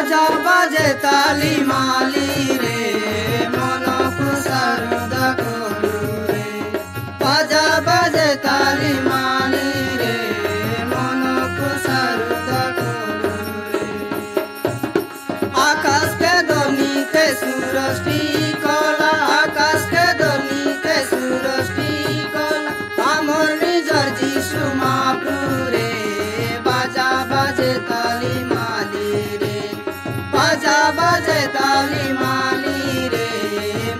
बाजा बाजे ताली माली रे मन को सारुदा कोलू रे बाजा बाजे ताली माली रे मन को सारुदा कोलू रे आकाश के धनी के सूरज कला आकाश के धनी के सूरज कला आमर निजर जीशु महाप्रभु रे बाजा बाजे ताली माली रे बाजा बाजे ताली माली रे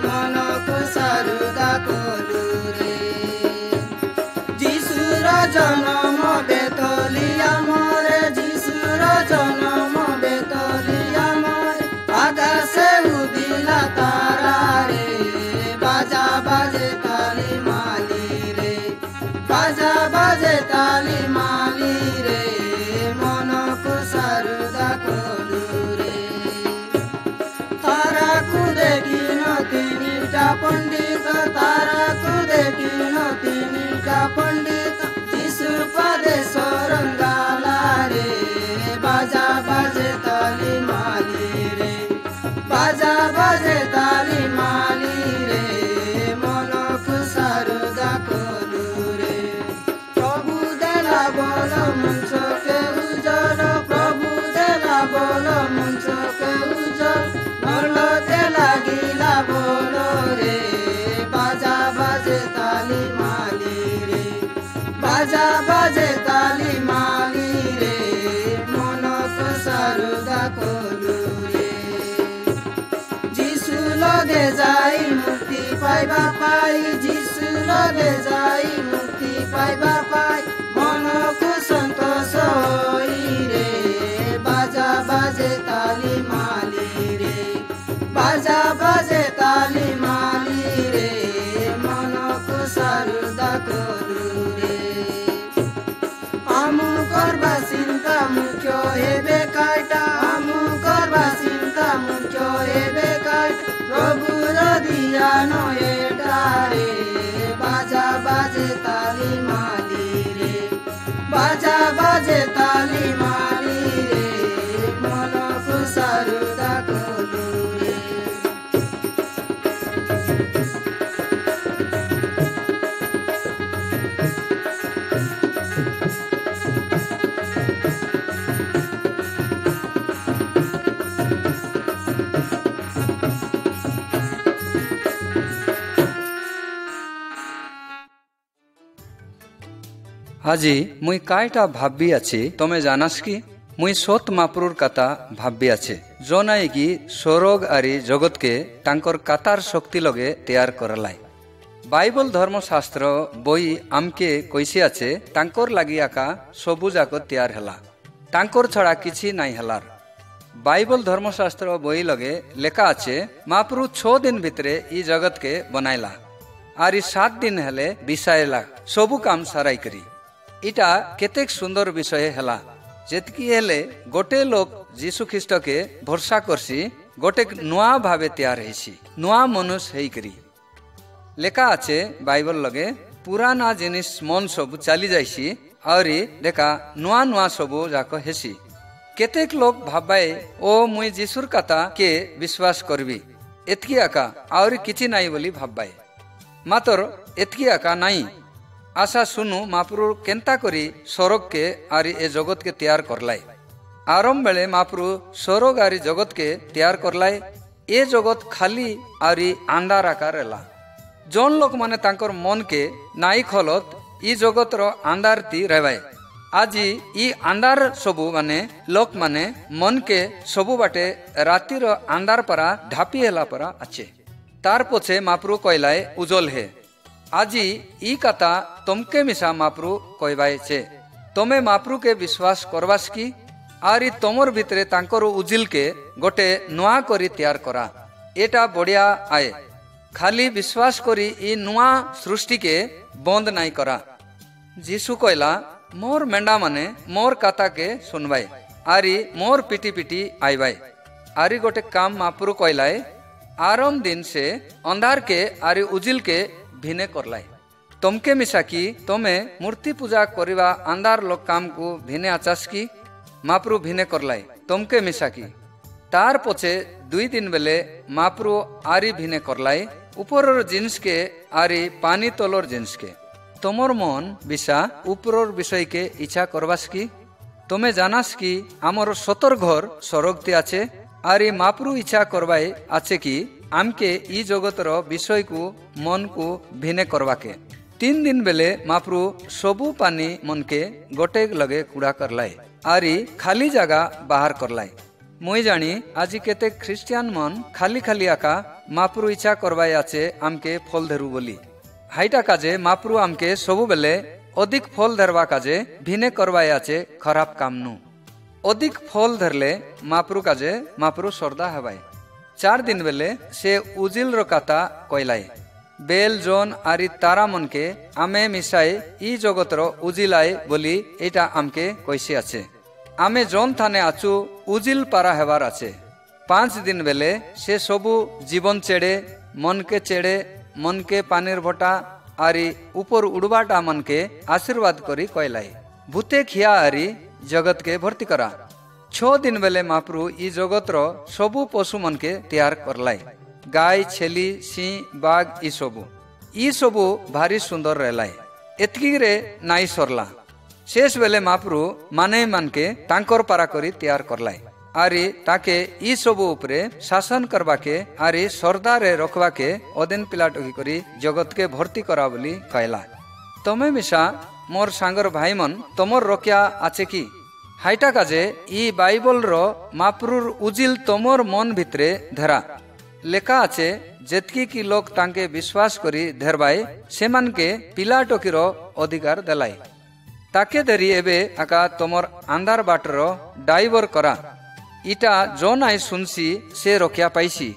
मन को सारुदा कोलू रे जीशुर जन्म बेतलिया मोरे जीशुर जन्म बेतलिया मोरे आकाशे उदिला तारा रे बाजा बाजे ताली माली रे बाजा बाजे ताली माली रे मन को सारुदा कोलू रे तारा को देखिन तीनिटा पंडित तारा को देखिन तीनिटा पंडित जीशुर पदे सरंगाला रे बाजा बाजे ताली माली रे बाजा बाजे ताली माली रे मन को सारुदा कोलू रे प्रभु देला बोल मंच के उजल प्रभु देला बोल मंच के उजल नलते लागिला बोल रे बाजा बाजे ताली माली रे बाजा बाजे ताली माली रे मन को सारुदा कोलू रे जीशु लगे जाई मुक्ति पाइबा पाई जीशु लगे जाई मुक्ति पाइबा पाई मन को संतोष होई रे बाजा बाजे ताली माली रे बाजा बाजे ताली माली रे मन को सारुदा कोलू रे আমু করবা চিন্তা মুখ্য হেবে কাটা আমু করবা চিন্তা মুখ্য হেবে কাটা প্রভুর দিয়া নয়েটা রে বাজা বাজে তালি মালি রে বাজা বাজে তালি মালি রে মন কো সারুদা কোলু রে আজি মুই কাইটা ভাবি আছি তুমি জানাস কি মুই সত মাপুর কাতা ভাবি আছে জনাই কি স্বর্গ আরি জগৎকে তাঙ্কর কাতার শক্তি লগে তৈয়ার করলাই বাইবল ধর্মশাস্ত্র বই আমকে কইসি আছে তাঙ্কর লাগি আকা সবু যাক তৈয়ার হেলা তাঙ্কর ছড়া কিছু নাই হেলার বাইবল ধর্মশাস্ত্র বই লগে লেখা আছে মাপুরু 6 দিন ভিতরে ই জগৎকে বনাইলা আর 7 দিন হেলে বিসাইলা সবু কাম সারাই করি ইটা কেতেক সুন্দর বিষয় হেলা যেতকি হেলে গোটে লোক যীশু খ্রিস্টকে ভরসা করছি গোটে নূয়া ভাবে তৈয়ার হয়েছি নূয়া মনুষ হইকরি লেখা আছে বাইবল লগে পুরানা জিনিস মন সবু চালি যাইছি আহরি দেখা নূয়া নূয়া সবু যাক হেসি কেতেক লোক ভাবায় ও মুই যীশুর কথা কে বিশ্বাস করবি এতকি আকা আহরি কিছু নাই বলি ভাবায় মাতর এতকি আকা নাই আশা শুনু মাপুরু কেন্তা করি স্বর্গকে আর এ জগৎকে তৈয়ার করলাই আরম্ভ বেলে মাপুরু স্বর্গ আর জগৎকে তৈয়ার করলাই এ জগৎ খালি আর আন্ধার আকার এলা জন লোক মানে তাঙ্কর মনকে নাই খলত ই জগতর আন্ধারতি রেবায় আজি ই আন্ধার সবু মানে লোক মানে মনকে সবু বাটে রাতির আন্ধার পারা ঢাপি হেলা পারা আছে তার পছে মাপুরু কইলায় উজ্জ্বল হে আজি ই কথা তোমকে মিশা মাপুরু কইবাইছে তোমে মাপুরু কে বিশ্বাস করবাস কি আর ই তোমর ভিতরে তাঙ্কর উজিলকে গোটে নূয়া করি তৈয়ার করা এটা বড়িয়া আয়ে খালি বিশ্বাস করি ই নূয়া সৃষ্টিকে বন্ধ নাই করা যীশু কইলা মোর মেন্ডা মানে মোর কথাকে শুনবাই আরি মোর পিটি পিটি আইবাই আরি গোটে কাম মাপুরু কইলায় आरम दिन से अंधार के आरी उजिल के भिने करलाई तमके मिसा की तमे मूर्ति पूजा करिवा अंधार लोक काम को भिने आचास की मापरू भिने करलाई तमके मिसा की तार पछे 2 दिन बेले महाप्रभु आरी भिने करलाई उपरर जिनिस के आरी पानी तलर जिनिस के तोमर मन बिसा उपरर विषय के इच्छा करबास की तोमे जानास की आमर 70 घर स्वर्गते आछे आरी महाप्रभु इच्छा करबाई आछे कि आमके ई जगतर विषय को मन को भिने करवाके 3 दिन बेले महाप्रभु सबू पानी मन के गोटे लगे कूड़ा करलाई आरी खाली जगह बाहर करलाई मुई जानी आज केते ख्रिस्टियान मन खाली खाली आका महाप्रभु इच्छा करवाई आछे आमके फल धरू बोली हाइटा काजे महाप्रभु आमके सबू बेले अधिक फल धरवा काजे भिने करवाई आछे खराब काम नु अधिक फल धरले महाप्रभु काजे महाप्रभु श्रद्धा हवाई 4 दिन बेले से उजिल रकाता कइलाई बेल जोन आरी तारा मन के आमे मिसाई ई जगतर उजिलाई बोली एटा आमके कइसे आछे आमे जोन थाने आचु उजिल पारा हेबार आछे 5 दिन बेले से सबू जीवन चेड़े मन के पानीर भटा आरी ऊपर उड़बाटा मन के आशीर्वाद करी कइलाई भूते खिया आरी जगत के भर्ती करा 6 दिन बेले महाप्रभु ई जगतर सबू पशु मन के तैयार करलाई गाय छेली सिंह बाघ ई सबू भारी सुंदर रहलाई एतकी रे नाई सरला शेष बेले महाप्रभु माने मान के तांकर पारा करी तैयार करलाई आरी ताके ई सबू उपरे शासन करवा के आरी श्रद्धा रे रखवा के अदेन पिलाटकी करी जगत के भर्ती करा बोली कहला तमे मिसा मोर सांगर भाई मन तमर रक्षा आछे की हाइटा काजे ई बाइबल रो महाप्रभुर उजिल तमर मन भितरे धरा लेखा आछे जेतकी की लोग तांके विश्वास करी धरबाई सेमान के पिलाटकीर अधिकार देलाई ताके धरी एबे आका तमर आंधार बाटर डाइवर करा इटा जो नाई सुनसी से रक्षा पाइसी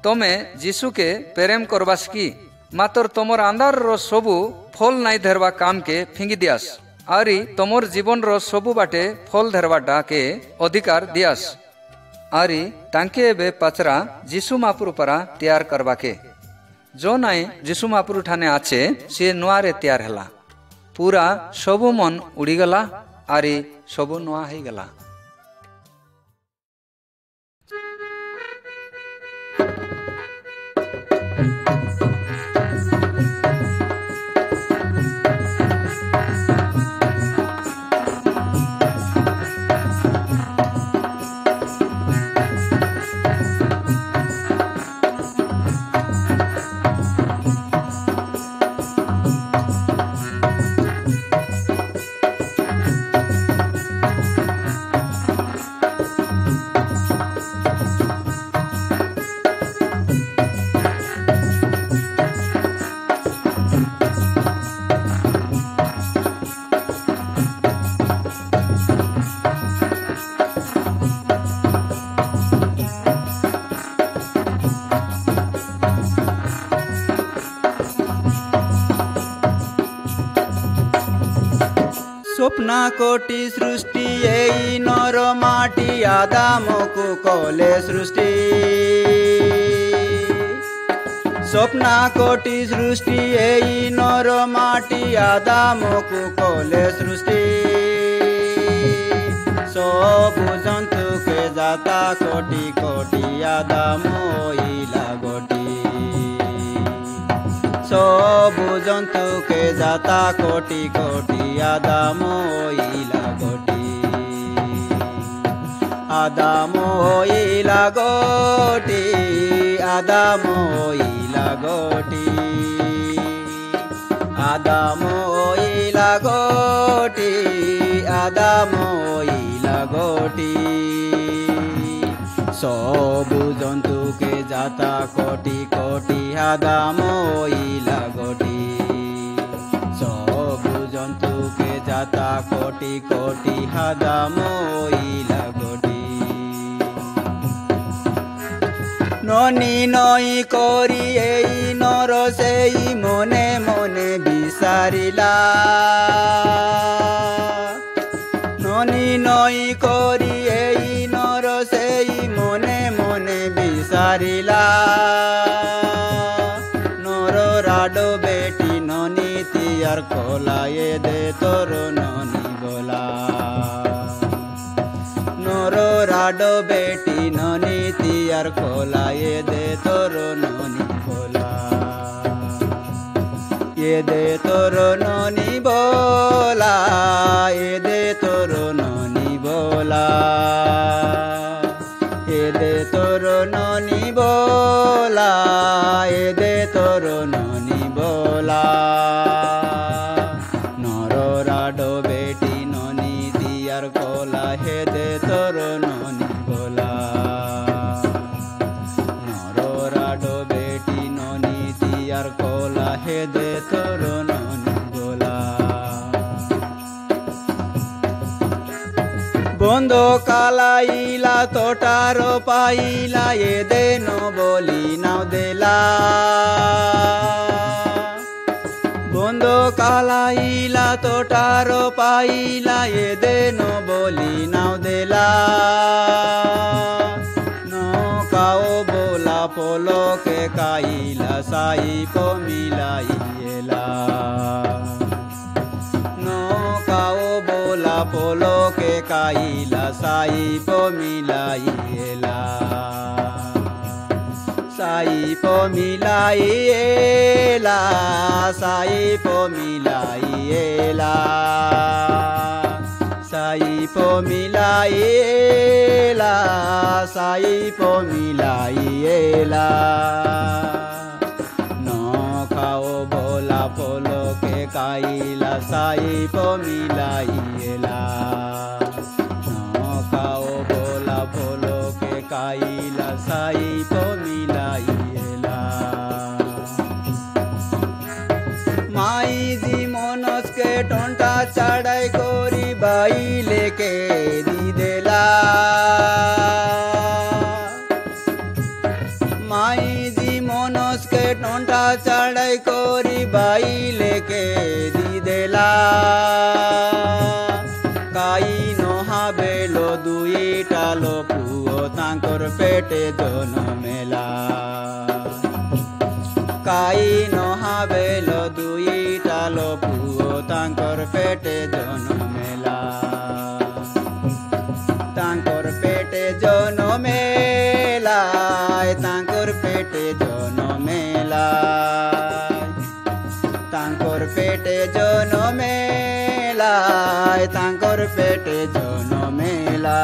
तमे जीशु के प्रेम करबास की मातर तमर आंधार रो सबू फल नाई धरवा काम के फिंगी दियास आरी तमर जीवन रो सबू बाटे फल धरवाटा के अधिकार दियास आरी तांके एबे पचरा जीशु महाप्रभु परा तैयार करवा के जो नाई जीशु महाप्रभु ठाने आछे से नुआरे तैयार हला पूरा सबू मन उड़ीगला आरी सबू नुआ ही गला स्वप्न कोटि सृष्टि एई नर माटी आदामको कले सृष्टि स्वप्न कोटि सृष्टि एई नर माटी आदामको कले सृष्टि सबु जंतु के जाता कोटि कोटि आदाम ओइला गोटी सबु जंतु के जाता कोटि कोटि आदाम ओइला गोटी आदाम ओइला गोटी आदाम ओइला गोटी आदाम ओइला गोटी आदाम ओइला गोटी सबु जंतु के जाता कोटि कोटि आदाम ओइला गोटी सबु जंतु के जाता कोटि कोटि आदाम ओइला गोटी ननी नई करी एई नर सेई मने मने बिसारिला ननी नई करी एई नर सेई मने मने बिसारिला नर राडो बेटी ननी तियार खोला ये दे तोर ननी बोला नर রাডো বেটি ননি তিয়ার খোলা এ দে তোর ননি খোলা এ দে তোর ননি বোলা এ দে তোর ননি বোলা এ দে তোর ননি বোলা এ দে তোর ননি বোলা নর রাডো বেটি ননি দিয়ার কোলা হে দে তোর ননি বোলা নর রাডো বেটি ননি দিয়ার কোলা হে দে তোর ননি বোলা বন্ধ কালাইলা তোটার পাইলা এ দে ন বলি নাও দেলা বন্ধ কালাইলা তোটার পাইলা এ দে ন বলি নাও দেলা নৌকাও বোলা পলকে কাইলা সাই মিলাই এলা নৌকাও বোলা পলকে কাইলা সাই মিলাই এলা সাই মিলাই এলা সাই মিলাই এলা সাই মিলাই এলা সাই মিলাই এলা নখাও বোলা পলকে কাইলা সাই মিলাই এলা নখাও বোলা পলকে কাইলা সাই মিলাই এলা মাই জি মনসকে টন্টা চড়াই করি বাইলেকে দি দেলা মাই জি মনসকে টন্টা চড়াই করি বাইলেকে দি দেলা কাই নহাবেলো দুইটা লো পুও তাঙ্কর পেটে জনমেলা কাই নহাবেলো দুইটা লো পুও তাঙ্কর পেটে জনমেলা তাঙ্কর পেটে জনমেলা তাঙ্কর পেটে জনমেলা তাঙ্কর পেটে জনমেলা তাঙ্কর পেটে জনমেলা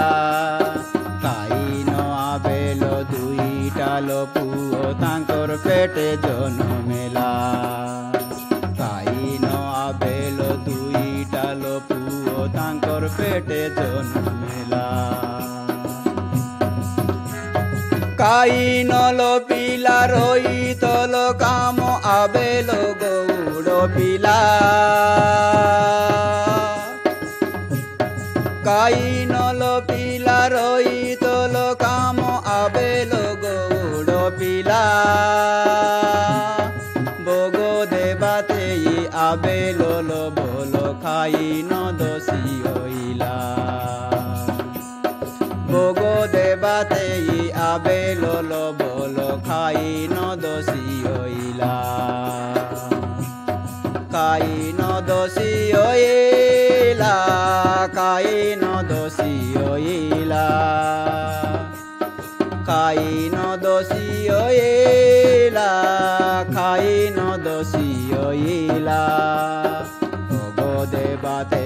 কাই নহাবেলো দুইটা লো পুও তাঙ্কর পেটে জনমেলা কাই নহাবেলো দুইটা লো পুও তাঙ্কর পেটে জনমেলা কাই নলো পিলা রই তলো কাম আবেলো গৌড় পিলা কাই নলো পিলা রই তলো কাম আবেলো গৌড় পিলা বগো দেবাতে আবেলো লো বলো খাই ন দোষী হইলা বগো দেবাতে আবেলো লো বলো খাই ন দোষী হইলা কাই ন দোষী হইলা কাই ন দোষী হইলা কাই ন দোষী হইলা খাই ন দোষী হইলা বগো দেবাতে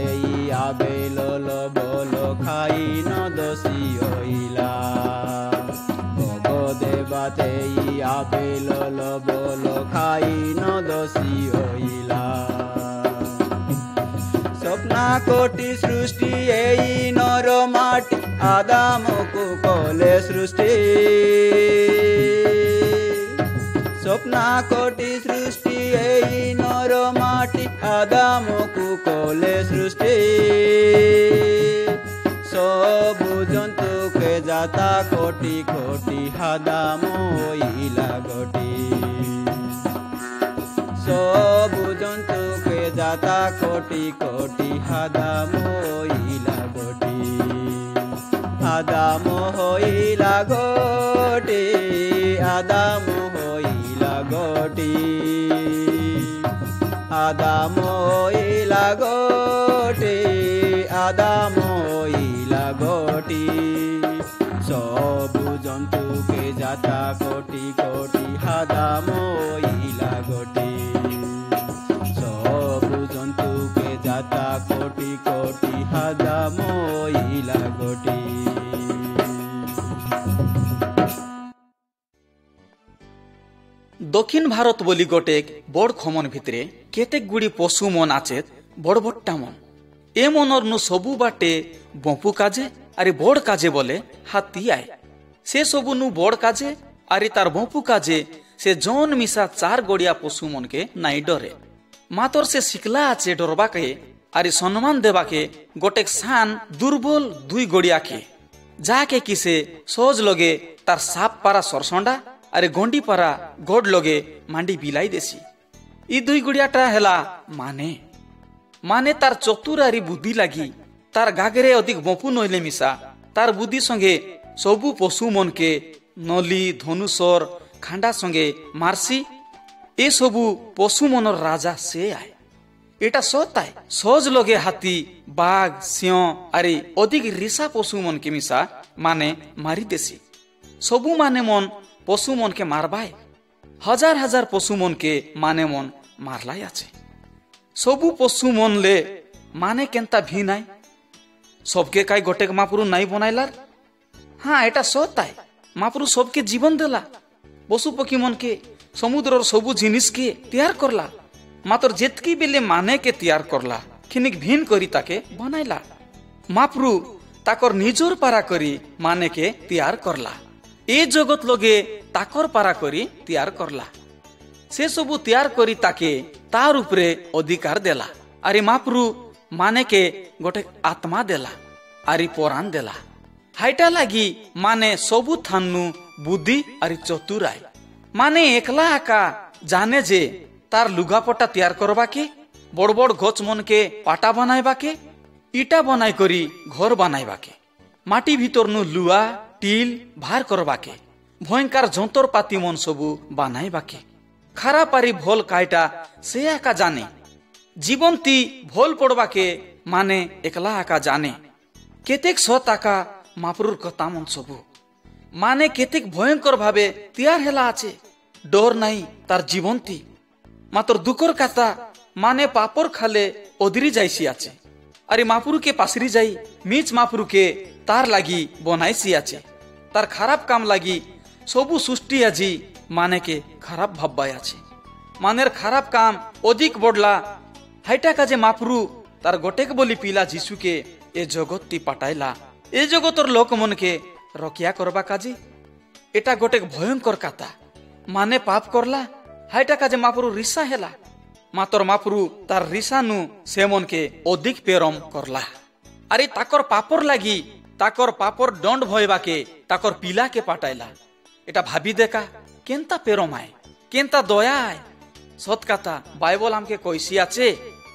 আবেলো লো বলো খাই ন দোষী হইলা বগো দেবাতে আবেলো লো বলো খাই ন দোষী হইলা স্বপ্না কোটি সৃষ্টি এই নর মাটি আদামকু কলে সৃষ্টি স্বপ্না কোটি সৃষ্টি এই নর মাটি আদামকু কলে সৃষ্টি সবু জন্তুকে যাতা কোটি কোটি আদাম হইলা গটি সবু জন্তুকে যাতা কোটি কোটি আদাম হইলা গটি আদাম হইলা গটি আদাম হইলা গটি আদাম হইলা গটি আদাম হইলা গটি सबु जंतुके जाता कोटि कोटि हादा मोइला गोटी सबु जंतुके जाता कोटि कोटि हादा मोइला गोटी। दक्षिण भारत बोली गोटेक बड़ खमन भितरे केतेक गुड़ी पशु मन आचेत बड़ बड़टा मन ए मनर नु सबु बाटे बंपु काजे आरे बड़ काजे बोले हाथी आए से सबु नु बड़ काजे आरे तार बंपु काजे से जौन मिसा चार गड़िया पशु मन के नाई डरे मातर से शिकला आचे डरबा के आरे सम्मान देवा के गोटेक सान दुर्बल दुई गड़िया के जाके किसे सोज लगे तार साप पारा सरसंडा अरे गंडी पारा गोड लगे मांडी बिलाई देसी ई दुई गुड़ियाटा हेला माने माने तार चतुरारी बुद्धि लगी तार गागरे अधिक बंपु नइले मिसा तार बुद्धि संगे सबु पशु मन के नली धनुषर खांडा संगे मारसी ए सबु पशु मनर राजा से आए एटा सताय सहज लगे हाथी बाघ सिंह अरे अधिक रिसा पशु मन के मिसा माने मारी देसी सबु माने मन पशु मन के मारबाय हजार हजार पशु मन के माने मन मारलाई आछे सबु पशु मन ले माने केंता भी नाई सबके काई गोटेक महाप्रभु नाई बनाइलार हाँ एटा सताय महाप्रभु सबके जीवन देला पशु पक्षी मन के समुद्रर सबु जिनिस के तैयार करला मात्र जेतकी बेले माने के तैयार करला खिनिक भिन करी ताके बनाइला महाप्रभु ताकर निजोर पारा करी माने के तैयार करला ए जगत लगे ताकर पारा करी तैयार करला से सबु तैयार करी ताके तार उपरे अधिकार देला अरे महाप्रभु माने के गोटे आत्मा देला अरे परान देला हाइटा लगी माने सबु थान्नु बुद्धि अरे चतुराई माने एकला आका जाने जे तार लुगापटा तैयार करबा के बड़ बड़ गच मन के पाटा बनाइबा के ईटा बनाई करी घर बनाइबा के माटी भीतर नु लुआ टील भार करबा के भयंकर जंतर पाती मन सबु बनाइबा के खारा पारी भोल काइटा से आका जाने जीवंती भोल पड़बा के माने एकला आका जाने केतेक सत आका महाप्रभुर कथा मन सबु माने केतेक भयंकर भावे तैयार हेला आछे डर नाई तार जीवंती मात्र दुकर कथा माने पापर खाले ओदरी जाइसी आछे अरे महाप्रभु के पासरी जाई मीच महाप्रभु के तार लागी बनाइसी आछे तार खराब काम लागी सबु सृष्टि आजी माने के खराब भाब्बाय आछे मानेर खराब काम अधिक बढ़ला हाइटा काजे महाप्रभु तार गोटेक बोली पिला जीशु के ए जगत ती पाटाइला ए जगतर लोक मन के रक्षा करबा काजे एटा गोटेक भयंकर कथा माने पाप करला हाइटा काजे महाप्रभु रिसा हेला मातर महाप्रभु तार रिसानु सेमन के अधिक पेरम करला अरे ताकर पापर लागी ताकर पापर दंड भयबा के ताकर पिला के पाटाइला एटा भाबी देखा केंता पेरम आए केंता दया आए सत कथा बाइबल हमके कइसी आछे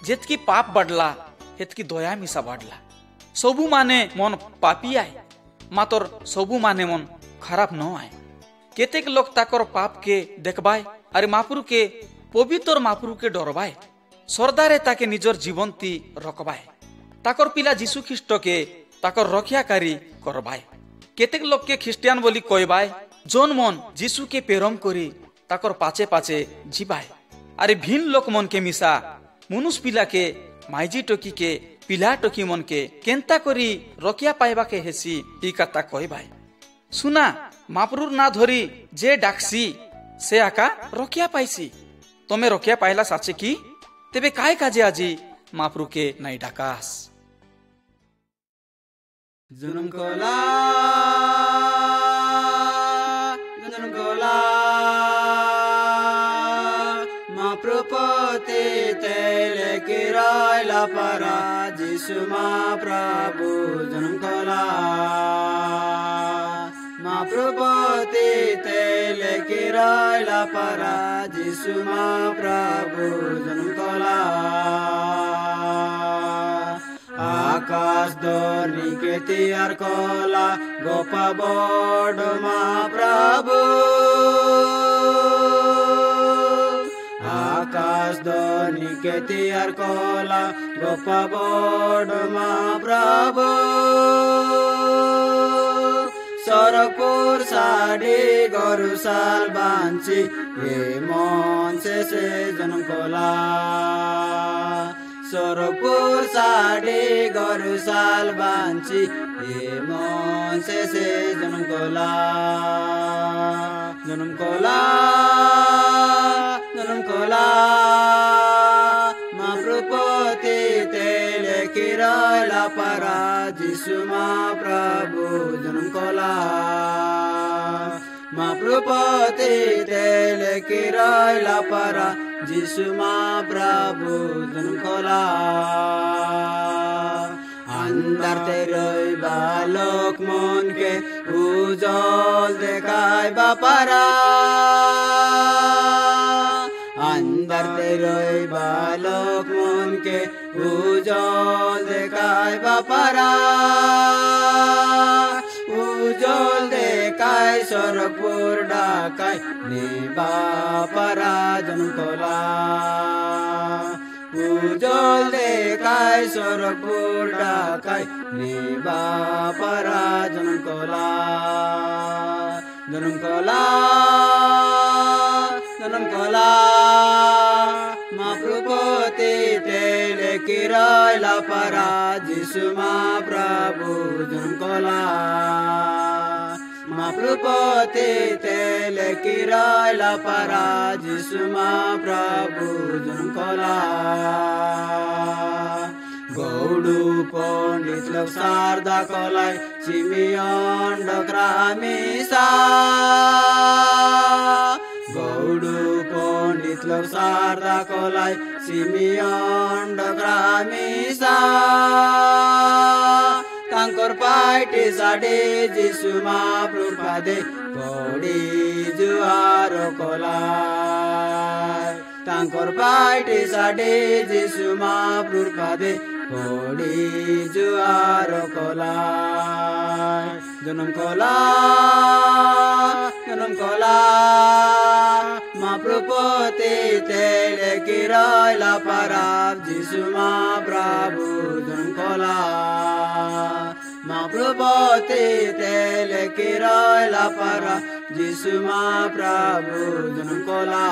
जेतकी पाप बढ़ला हेतकी दया मिसा बढ़ला सबु माने मन पापी आए मातर सबु माने मन खराब न आए केतेक लोग ताकर पाप के देखबाय अरे महाप्रभु के पवित्र महाप्रभु के डरबाय सरदारे ताके निजर जीवंती रखबाय ताकर पिला जीशु ख्रीष्ट के ताकर रक्षाकारी करबाय केतेक लोग के ख्रिस्टियान बोली कहबाय जोन मन जीशु के पेरम करी ताकर पाचे पाचे जीवाय अरे भिन लोक मन के मिसा मनुष पिला के माइजी टोकी के पिला टोकी मन के केंता करी रक्षा पाइबा के हेसी ई कथा कहबाय सुना महाप्रभु ना धरी जे डाकसी से आका रक्षा पाइसी तमे रक्षा पाइला साचे की तेबे काय काजे आजी महाप्रभु के नाई डाकास जन्म कोला महाप्रभु पोते तेले किरायला परा जीशु महाप्रभु जन्म कोला महाप्रभु पोते तेले किरायला परा जीशु महाप्रभु जन्म कोला आकाश धरनी के तैयार कोला गोपा बोड महाप्रभु आकाश धरनी के तैयार कोला गोपा बोड महाप्रभु सरपुर साडी गरुसाल बांची ए मन से जन्म कोला सरपुर साडी गरुसाल बांची ए मन से जन्म कोला जन्म कोला जन्म कोला महाप्रभुपति तेले किराला परा जिसु महाप्रभु जन्म कोला महाप्रभुपति तेले किराला परा जिसु महाप्रभु जन्म कोला अंदर तेरे बालक मन के उजल देखाय बापारा अंदर तेरे बालक मन के उजल देखाय बापारा उजल देखाय सरपुर डाकाय ने बापारा जन्म कोला उजल देखाय सरपुर डाकाय ने बापारा जन्म कोला जन्म कोला जन्म कोला महाप्रभुपति तेले किराला परा जिसु महाप्रभु जन्म कोला महाप्रभुपति तेले किराला परा जिसु महाप्रभु जन्म कोला गौडू पंडित लोक शारदा कोलाय सिमियन डक्रामिसा गौडू पंडित लोक शारदा कोलाय सिमियन डक्रामिसा तांकर पाइटी साडे जिसु महाप्रभु पादे पड़ी जुआर कोलाय तांकर पाइटी साडे जिसु महाप्रभु पादे पड़ी जुआर कोलाय जन्म कोला जन्म कोला महाप्रभुपति तेले किराला परा जिसु महाप्रभु जन्म कोला महाप्रभुपति तेले किराला परा जिसु महाप्रभु जन्म कोला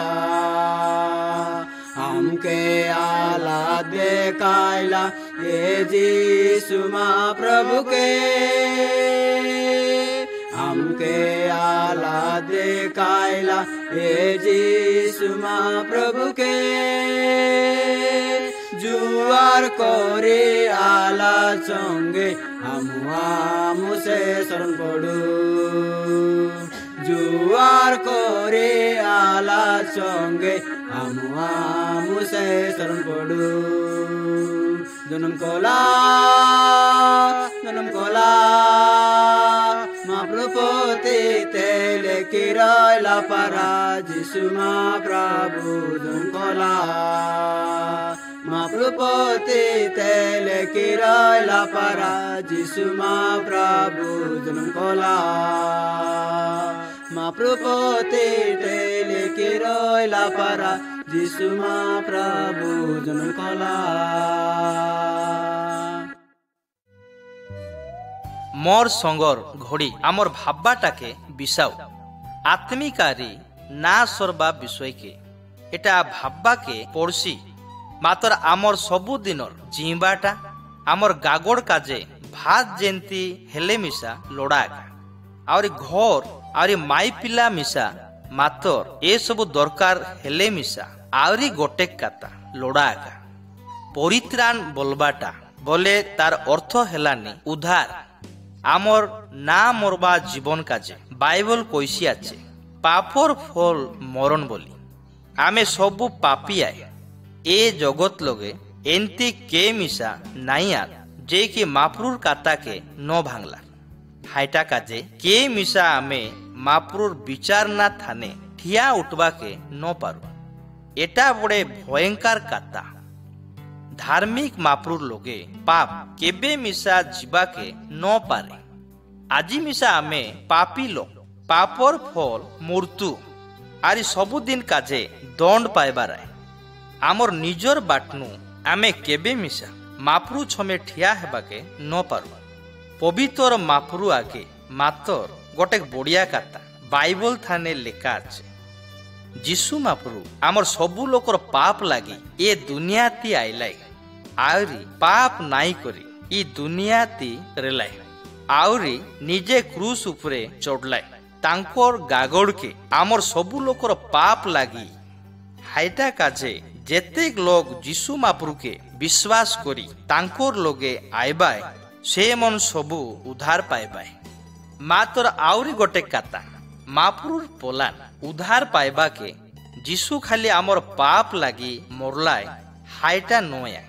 हमके आला देखायला ये जिसु महाप्रभु के हमके आला देखायला ये जिसु महाप्रभु के जुआर कोरे आला संगे मुसे शरण पड़ू जुआर कोरे आला संगे मुसे शरण पड़ू जन्म कोला महाप्रभुपति तेले किराला परा जिसु महाप्रभु जन्म कोला महाप्रभुपति तेले किराला परा जिसु महाप्रभु जन्म कोला महाप्रभुपति तेले किराला परा जिसु महाप्रभु जन्म कोला मोर संगर घड़ी आमर भाब्बाटाके बिसाऊ आत्मिकारी ना सरबा विषय के एटा भाब्बा के पड़सी मातर आमर सबु दिनर जीवाटा आमर गागड़ काजे भात जेंती हेले मिसा लोड़ागा और घर और माई पिला मिसा मातर ए सबु दरकार हेले मिसा आवरी गोटे काता लोड़ागा परित्राण बोलबाटा बोले तार अर्थ हेलानी उधार आमर ना मरबा जीवन काजे बाइबल कइसी आछे पापर फल मरण बोली आमे सबु पापी आए ए जगत लगे एंती के मिसा नाइया जे कि मापरूर काता के न भांगला हाइटा काजे के मिसा आमे मापरूर विचार ना थाने ठिया उठवा के न पारू एटा बड़े भयंकर काता धार्मिक मापरूर लोगे पाप केबे मिसा जीवा के न पारे आजी मिसा आमे पापी लोग पापर फल मृत्यु आरी सबुदिन काजे दंड पाइबार आमर निजर बाटनु आमे केबे मिसा मापरू छमे ठिया हेबाके न पारू पवित्र मापरू आगे ମାତ୍ର ଗୋଟେ ବଢିଆ କଥା ବାଇବଲ ଥାନେ ଲେଖା ଅଛି ଯୀଶୁ ମହାପ୍ରଭୁ ଆମର ସବୁ ଲୋକର ପାପ ଲାଗି ଏ ଦୁନିଆତି ଆଇଲାଇ ଆହୁରି ପାପ ନାଇଁ କରି ଇ ଦୁନିଆତି ରେଲାଇ ଆହୁରି ନିଜେ କ୍ରୁଶ ଉପରେ ଚଢଲାଇ ତାଙ୍କର ଗାଗଡ଼କେ ଆମର ସବୁ ଲୋକର ପାପ ଲାଗି ହାଇଟା କାଜେ ଯେତେ ଲୋକ ଯୀଶୁ ମହାପ୍ରଭୁକେ ବିଶ୍ୱାସ କରି ତାଙ୍କର ଲୋକେ ଆଇବାଏ ସେମାନେ ସବୁ ଉଦ୍ଧାର ପାଇବାଏ ମାତ୍ର ଆହୁରି ଗୋଟେ କଥା ମହାପ୍ରଭୁର ପଲାନ ଉଦ୍ଧାର ପାଇବାକେ ଯୀଶୁ ଖାଲି ଆମର ପାପ ଲାଗି ମରଲାଏ ହାଇଟା ନୟା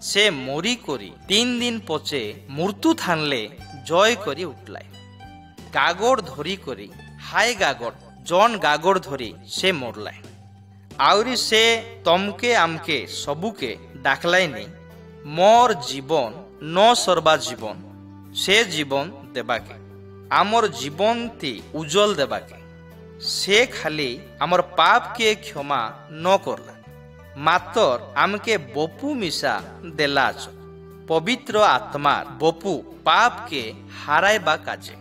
ସେ ମରି କରି 3 ଦିନ ପଛେ ମୃତ୍ୟୁ ଥାନଲେ ଜୟ କରି ଉଠଲାଏ ଗାଗଡ଼ ଧରି କରି ହାଇ ଗାଗଡ଼ ଜନ ଗାଗଡ଼ ଧରି ସେ ମରଲାଏ ଆହୁରି ସେ ତମକେ ଆମକେ ସବୁକେ ଡାକଲାଇନି ମୋର ଜୀବନ ନ ସର୍ବା ଜୀବନ ସେ ଜୀବନ ଦେବାକେ ଆମର ଜୀବନତି ଉଜ୍ଜଳ ଦେବାକେ ସେ ଖାଲି ଆମର ପାପକେ କ୍ଷମା ନ କରଲା ମାତ୍ର ଆମକେ ବପୁ ମିଶା ଦେଲା ଅଛ ପବିତ୍ର ଆତ୍ମା ବପୁ ପାପକେ ହାରାଇବା କାଜେ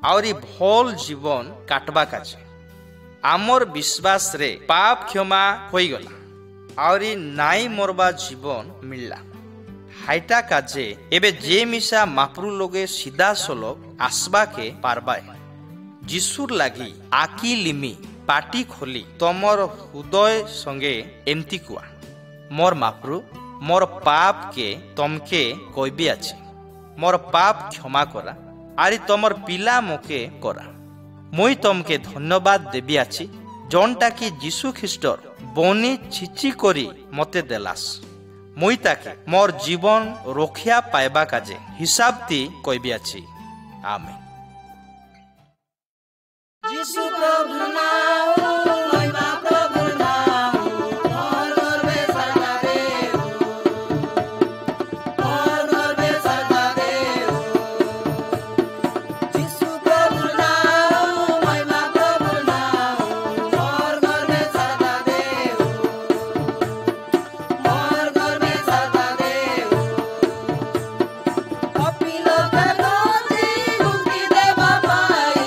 ଆହୁରି ଭଲ ଜୀବନ କାଟବା କାଜେ ଆମର ବିଶ୍ୱାସରେ ପାପ କ୍ଷମା ହୋଇଗଲା ଆହୁରି ନାଇଁ ମରବା ଜୀବନ ମିଳିଲା ହାଇଟା କାଜେ ଏବେ ଯେ ମିଶା ମାପରୁ ଲୋକେ ସିଧା ସଲକ ଆସବାକେ ପାରବାଏ ଯୀଶୁର ଲାଗି ଆକି লিমি ପାଟି ଖୋଲି ତମର ହୃଦୟ ସଙ୍ଗେ ଏମିତି କୁଆ ମୋର ମାପରୁ ମୋର ପାପକେ ତମକେ କହିବି ଅଛି ମୋର ପାପ କ୍ଷମା କରା ଆରି ତମର ପିଲା ମୋକେ କରା ମୁଇଁ ତମକେ ଧନ୍ୟବାଦ ଦେବି ଅଛି ଜଣଟା କି ଯୀଶୁ ଖ୍ରୀଷ୍ଟର ବନି ଛିଚି କରି ମତେ ଦେଲାସ ମୁଇଁ ତାକେ ମୋର ଜୀବନ ରକ୍ଷା ପାଇବା କାଜେ ହିସାବତି କହିବି ଅଛି ଆମେନ୍ यीशु प्रभु नाम महिमा प्रभु नाम और गर्वे सदा देव और गर्वे सदा देव यीशु प्रभु नाम महिमा प्रभु नाम और गर्वे सदा देव और गर्वे सदा देव अपिलो का मुक्ति देवा पाई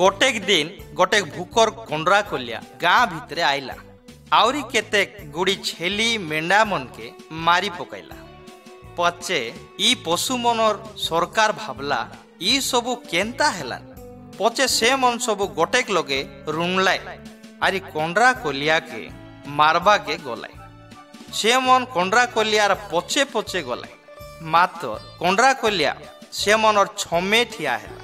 गोटेक दिन गोटेक भूकर कोंड्रा कोलिया गाँ भितरे आइला आउरी केतेक गुड़ी छेली मेंढा मन के मारी पकैला पचे ई पशु मनर सरकार भाबला ई सबु केंता हेलान पचे से मन सबु गोटेक लगे रुंगलाय आरी कोंड्रा कोलिया के मारबा के गलाय से मन कोंड्रा कोलियार पचे पचे गलाय मात्र कोंड्रा कोलिया से मनर छमे ठिया हेला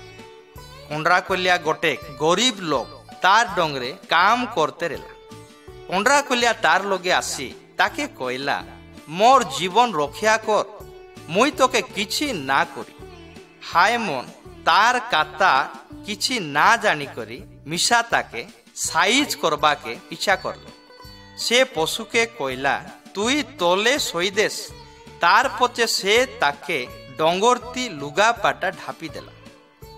कोंड्रा कोलिया गोटेक गरीब लोग तार डोंगरे काम करते रेला कोंड्रा कोलिया तार लगे आसी ताके कहला मोर जीवन रक्षा कर मुई तोके किछि ना करी हाय मन तार काता किछि ना जानी करी मिशा ताके साइज करबा के इच्छा करले से पशु के कहला तुई तोले सोईदेस तार पचे से ताके डोंगरती लुगा पाटा ढापी देला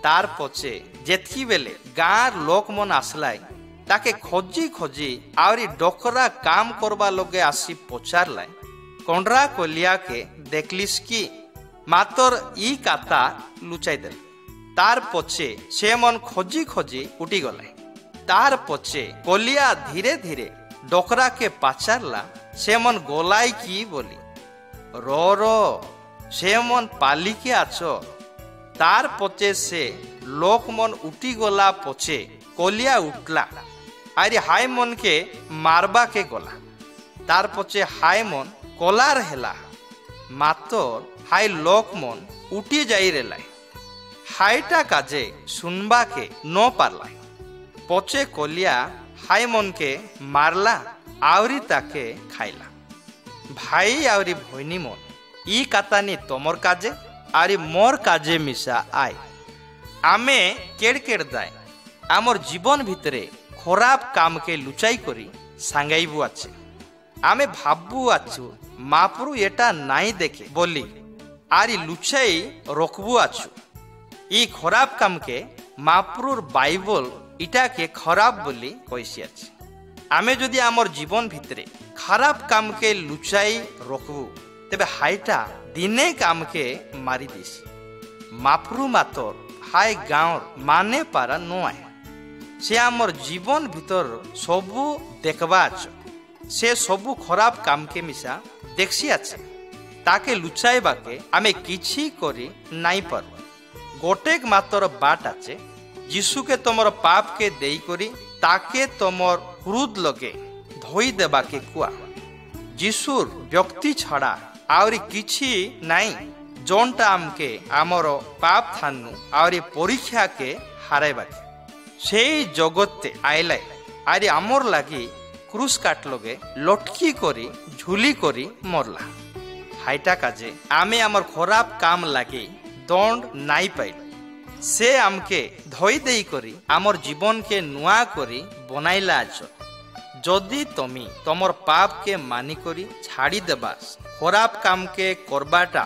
तार पचे जेतकी बेले गाँर लोक मन आसलाई ताके खोजी खोजी आवरी डोकरा काम करबा लगे आसी पचारलाई कोंड्रा कोलिया के देखलिस की मातर ई काता लुचाई देल तार पचे से मन खोजी खोजी उठी गलाई तार पचे कोलिया धीरे धीरे डोकरा के पाचारला से मन गोलाई की बोली रो रो से मन पाली के आचो तार पचे से लोक मन उठी गला पचे कोलिया उठला अरे हाय मन के मारबा के गला तार पचे हाय मन कोलार हेला मातर हाय लोक मन उठी जाई रेलाई हायटा काजे सुनबा के न पारला पचे कोलिया हाय मन के मारला आवरी ताके खाइला भाई आवरी भैनी मन ई कातानी तमर काजे आरी मोर काजे मिशा आय आमे केड़ केड़ दाय आमर जीवन भितरे खराब काम के लुचाई करी सांगाइबु आछे आमे भाबू आछु मापुरु एटा नाई देखे बोली आरी लुचाई रोकबु आछु ई खराब काम के मापुरुर बाइबल इटा के खराब बोली कइसी आछे आमे जदि आमर जीवन भितरे खराब काम के लुचाई रोकबु तेबे हाइटा दिने काम के मारी दिसी माफरू मातर हाय गाँव माने पारा न आए से आमर जीवन भीतर सबू देखबा से सबू खराब काम के मिसा देखसी आछे ताके लुचाइबा के आमे किछि करी नाई पारू गोटेक मातर बाट आछे यीशु के तमर पाप के देई करी ताके तमर हृद लगे धोई देबा के कुआ यीशुर व्यक्ति छड़ा आवरी किछि नाई जोनटा आमके आमर पाप थानु आवरी परीक्षा के हाराइबा से जगते आइलाय आरी आमर लागी क्रूस काट लगे लटकी करी झुली करी मरला हाइटा काजे आमे आमर खराब काम लागी दंड नाई पाइल से आमके धोई देई करी आमर जीवन के नुआ करी बनाइला आज जदि तमी तमर पाप के मानी करी छाड़ी देबास खराब काम के करबाटा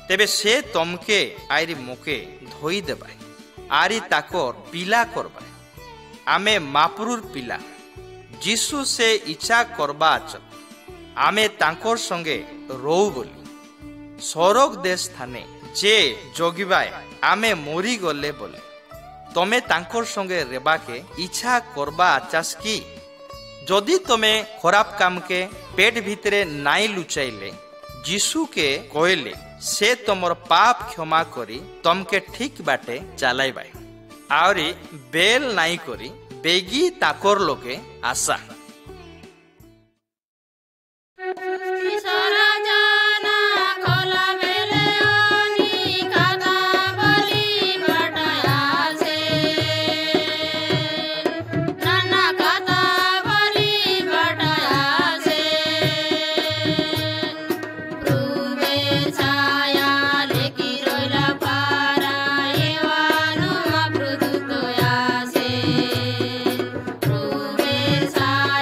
तेबे से तमके आरी मुके धोई देबाय आरी ताकर पिला करबाय आमे मापुरुर पिला जीसु से इच्छा करबा आच आमे तांकर संगे रोउ बोली सरग देश थाने जे जगिबाय आमे मोरी गले बोले तमे तांकर संगे रेबाके इच्छा करबा आचास की जदि तमे खराब काम के पेट भितरे नाई लुचाइले जीसु के कहले से तमर पाप क्षमा करी तमके ठीक बाटे चलाइबाय आवरी बेल नाई करी बेगी ताकर लोके आशा Sa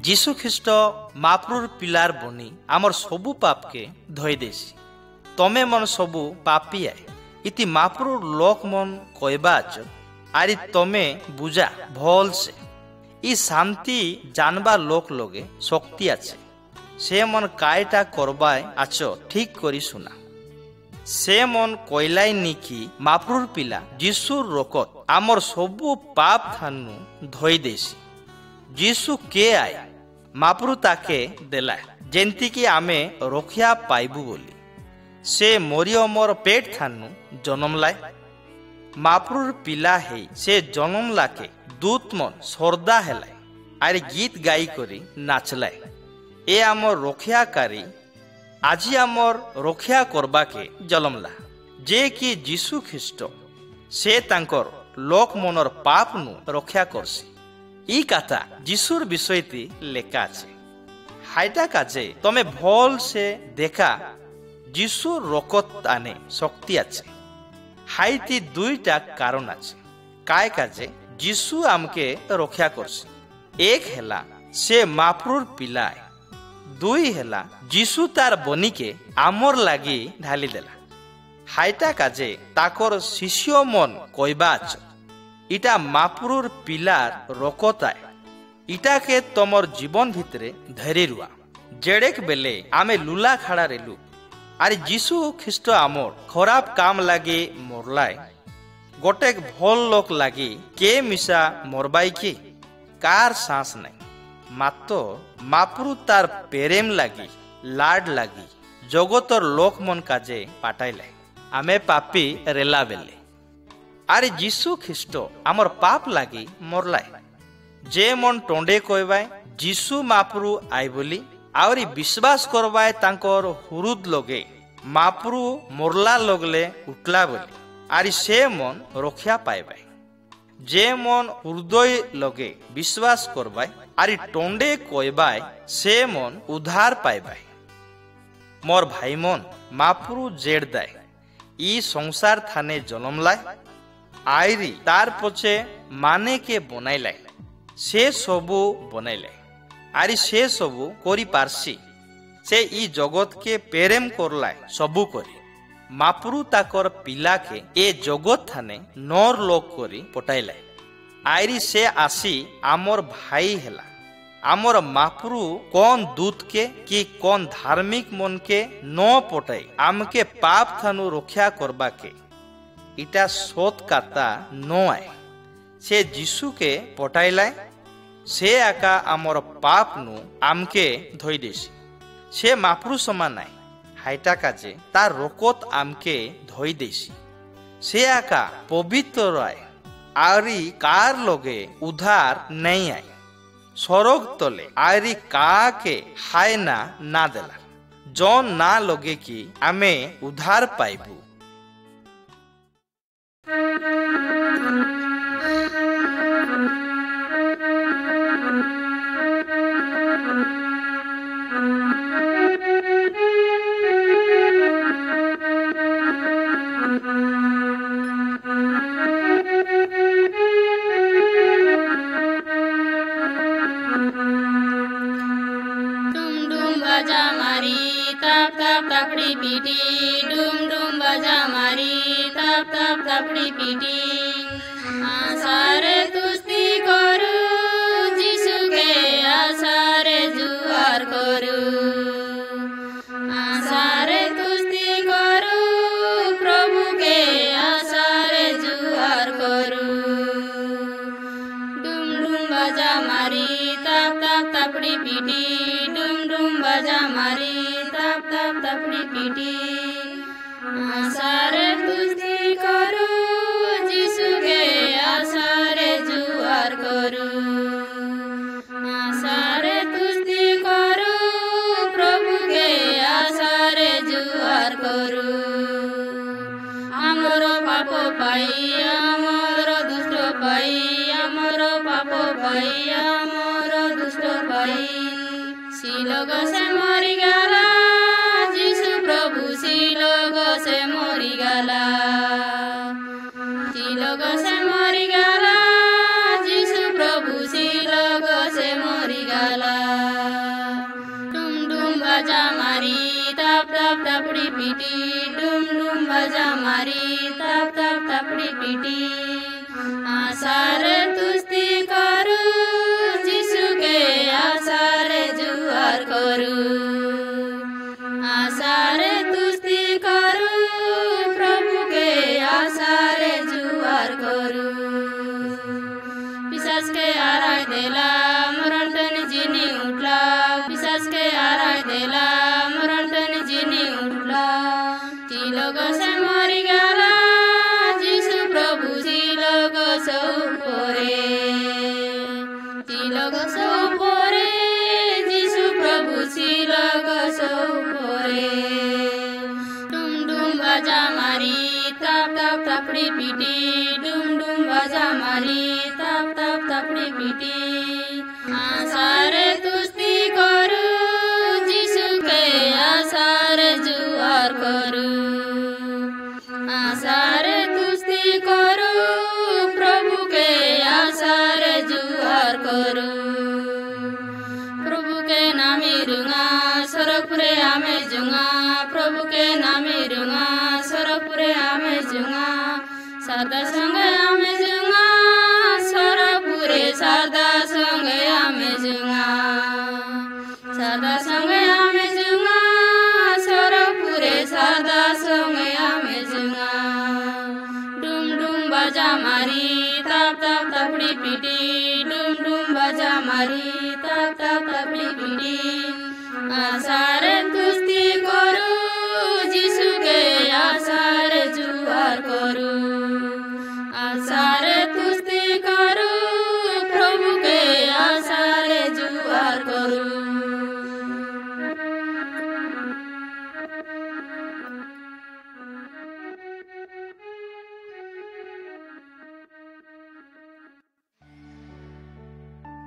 যীশু খ্রিস্ট মাপ্রুর পিলার বনি আমার সবু পাপকে ধোই দেছি। তমে মন সবু পাপিয়ায় ইতি মাপ্রুর লোক মন কইবা আছ, আরি তমে বুঝা ভলসে ই শান্তি জানবা লোক লগে শক্তি আছে। সে মন কায়টা করবায় আছ ঠিক করি শুনা। সে মন কইলাই নিকি মাপ্রুর পিলা যিশুর রকত আমার সবু পাপ থানু ধোই দেছি। যিশু কে আয় মাপ্রু তাকে দেলা যেন্তিকি আমি রক্ষা পাইবু বলি। সে মরিয়মর পেট থানু জনমলায়। মাপ্রুর পিলা হেই সে জনমলাকে দূত মন সর্দা হেলায় আর গীত গাই করি নাচলায়। এ আমার রক্ষাকারী আজি আমার রক্ষা করবাকে জলমলা, যে কি যীশু খ্রিস্ট সে তাঙ্কর লোক মনর পাপ নু রক্ষা করছি। ই কথা যিশুর বিষয়টি লেখা আছে। হাইটা কাজে তমে ভল সে দেখা যিশুর রকত আনে শক্তি আছে। হাইতি দুইটা কারণ আছে কায় কাজে যিশু আমকে রক্ষা করছে। এক হেলা সে মাপ্রুর পিলায়, দুই হেলা যিশু তার বনিকে আমর লাগি ঢালি দেলা। হাইটা কাজে তাকর শিষ্য মন কইবা আছ ইটা মাপ্রুর পিলার রকতায়, ইটাকে তোমার জীবন ভিতরে ধরে রুয়া। জেড়েক বেলে আমি লুলা খাড়া রেলু আর যিশু খ্রিস্ট আমর খরাপ কাম লাগে মরলায়। গোটেক ভল লোক লাগি কে মিশা মরবাই কি কার শ্বাস নাই, মাত্র মাপ্রু তার প্রেম লাগি লাড লাগি জগতর লোক মন কাজে পাঠাইলে আমি পাপি রেলা বেলে। আর যিশু খ্রিস্ট আমার পাপ লাগি মরলায়। যে মন টন্ডে কইবায় যিশু মাপ্রু আই বলি আউরি বিশ্বাস করবায় তাঙ্কর হুরুদ লগে মাপ্রু মরলা লগলে উঠলা বলি, আর সে মন রক্ষা পাইবায়। যে মন হৃদয় লগে বিশ্বাস করবায় আর টন্ডে কইবায় সে মন উদ্ধার পাইবায়। মোর ভাই মন মাপ্রু জেড দেয় ই সংসার থানে জলমলায় আইরি তার পছে মানে কে বনাইলাই সে সবু বনাইলাই আর সে সবু করি পারছি। সে ই জগৎকে প্রেম করলায় সবু করে। মাপ্রু তাকর পিলাকে এ জগৎ থানে নর লোক করি পটাইলাই আইরি সে আসি আমর ভাই হেলা। আমর মাপ্রু কোন দূতকে কি কোন ধার্মিক মনকে ন পটাই আমকে পাপ থানু রক্ষা করবাকে ইটা সৎ কাতা নয়। সে যিশুকে পটাইলাই, সে একা আমর পাপ নু আমকে ধই দেছি। সে মাপ্রু সমান নাই, হাইটা কাজে তার রকত আমকে ধই দেছি। সে একা পবিত্র রায় আরি কার লগে উধার নেই আয়। সরগ তলে আরি কাকে হায় না দেলা জন না লগে কি আমি উধার পাইবু। तापड़ी पीटी डूम डूम बजा मारी ताप ताप तापड़ी पीटी आसारे कुश्ती करू जिसु के आसारे जुआर करू आसारे कुश्ती करू प्रभु के आसारे जुआर करू डूम डूम बजा मारी ताप ताप तापड़ी पीटी डूम डूम बजा मारी ताप ताप तापड़ी पीटी आसारे कुश्ती करू जिसु के आसारे जुआर करू आसारे कुश्ती करू प्रभु के आसारे जुआर करू आमर पाप पाई आमर दुष्ट पाई आमर पाप पाई आमर दुष्ट पाई सिलोग से मरी गला जिसु प्रभु सिलोग से मरी गला सिलोग से मरी गला जिसु प्रभु सिलोग से मरी गला बाजा मारी तप तप तपड़ी पीटी आसारे तुस्ती करू जिसु के आसारे जुआर करू आसारे तुस्ती करू प्रभु के आसारे जुआर करू पिशाच के आराय देला मरण तन जिनी उठला पिशाच के आराय देला मरण तन जिनी उठला ती लोग से मरी गला जिसु प्रभु ती लोग सौ पोरे ती लोग सौ पोरे जिसु प्रभु ती लोग सौ पोरे डुम डुम बाजा मारी तप तप तपड़ी पीटी डुम डुम बाजा मारी तप तप तपड़ी पीटी आसारे तुस्ती करू जिसु के आसारे जुआर करू आसारे तुस्ती करू प्रभु के आसारे जुआर करू प्रभु के नामे रुंगा सरपुरे आमे जुंगा प्रभु के नामे रुंगा सरपुरे आमे जुंगा सादा संगे आमे जुंगा सरपुरे सादा संगे आमे जुंगा सादा संगे आमे जुंगा सरपुरे सादा संगे आमे जुंगा डुम डुम बाजा मारी तप तप तपड़ी पीटी डुम डुम बाजा मारी तप तप तपड़ी पीटी आसारे कुश्ती करू जिसु के आसारे जुआर करू आसारे कुश्ती करू प्रभु के आसारे जुआर करू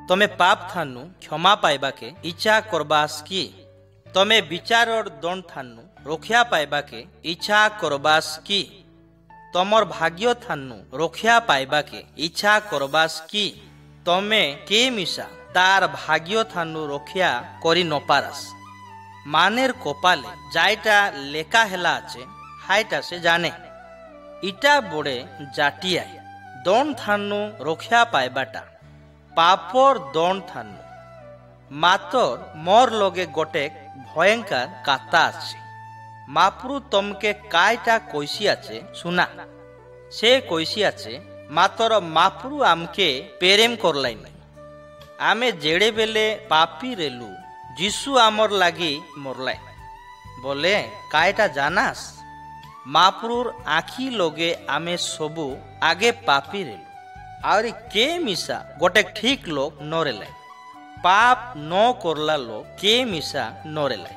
तमे पाप थानु क्षमा पाइबा के इच्छा करबास की तमे विचार और दंड थानु रक्षा पाइबा के इच्छा करबास की तमर भाग्य थानु रक्षा पाइबा के इच्छा करबास की तमे के मिसा तार भाग्य थानु रक्षा करी न पारास मानेर कपाले जायटा लेखा हेला आछे हाइटा से जाने इटा बड़े जाटिया दंड थानु रक्षा पाइबाटा पापर दंड थानु मातर मोर लगे गोटे भयंकर काता आछे मापुरु तमके कायटा कइसी आछे सुना से कइसी आछे मातर मापुरु आमके प्रेम करलाई नहीं आमे जेड़े बेले पापी रेलु जीसु आमर लागी मरलाई बोले कायटा जानास मापुरुर आखी लगे आमे सबु आगे पापी रेलु आउरी के मिसा गोटे ठीक लोग नरेलाई पाप न करला लोग के मिसा नरेलाई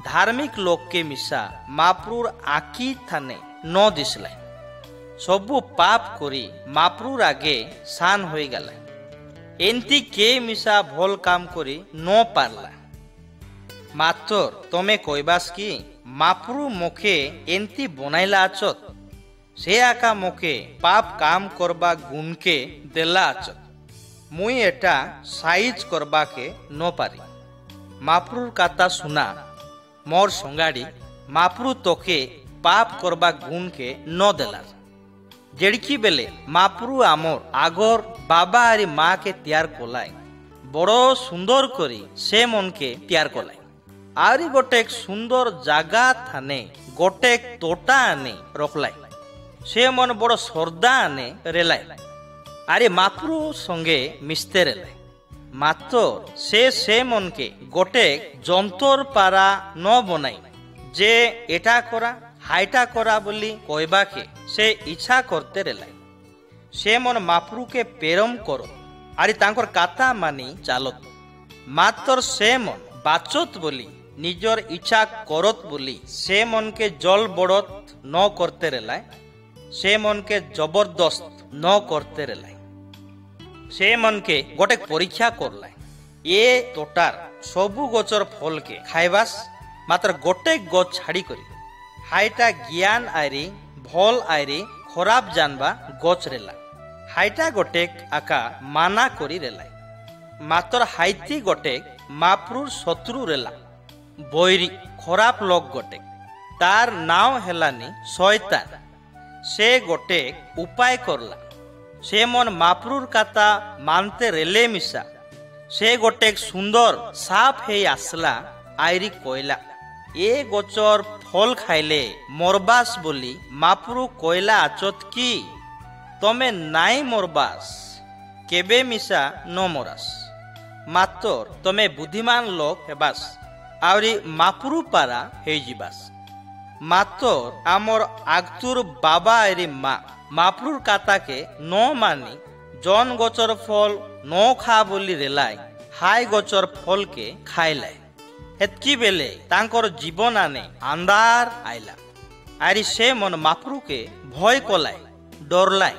धार्मिक लोग के मिसा मापुरुर आखी थाने न दिसलाई सबु पाप करी मापुरुर आगे सान होई गला एंती के मिसा भल काम करी न पारला मातर तमे कइबास की मापुरु मोखे एंती बनाइला आचत से आका मोके पाप काम करबा गुण के देला आचत मुई एटा साइज करबा के न पारी मापुरुर काता सुना मोर संगाड़ी मापुरु तोके पाप करबा गुण के न देला जेड़की बेले मापुरु आमर आगोर बाबा आरी माँ के तैयार कोलाई बड़ो सुंदर करी से मन के तैयार कोलाई आरी गोटे सुंदर जागा थाने गोटे तोटा आने रखलाई से मन बड़ श्रद्धा आने रेलाई आरे मापुरु संगे मिस्ते रेलाई मातर से मन के गोटे जंतर पारा न बनाई जे एटा करा हाइटा करा बोली कहबा के से इच्छा करते रेलाई से मन मापुरु के प्रेम करो आरे तांकर काता मानी चालत मातर से मन बाचत बोली निजर इच्छा करत बोली से मन के जल बड़त न करते रेलाई से मन के जबरदस्त न करते रेलाई से मन के गोटे परीक्षा करलाई ये तोटार सबु गचर फल के खाइबास मात्र गोटे गच छाड़ी करी हाइटा ज्ञान आयरी भल आयरी खराब जानबा गच रेला हाइटा गोटे आका माना करी रेलाई मात्र हाइती गोटे मापुरुर शत्रु रेला बैरी खराब लोग गोटे तार नाव हेलानी शयतान। से गोटे उपाय करला, से मन महाप्रभुर कथा मानते रेले मिसा। से गोटे सुंदर साफ हे आसला आईरी कोयला, ए गोचर फल खाइले मरबास बोली महाप्रभु कोयला आचत की तमे नाई मरबास केबे मिसा न मरास, मात्र तमे बुद्धिमान लोक हेबास आवरी महाप्रभु पारा हे जिबास। मात्र आमर आगतुर बाबा एरी माँ महाप्रभुर काता के न मानी जन गोचर फल न खा बोली रेलाई हाय गोचर फल के खाइलाय। हेतकी बेले तांकर जीवन आने अंधार आइला, आरी से मन महाप्रभु के भय कलाय डरलाय।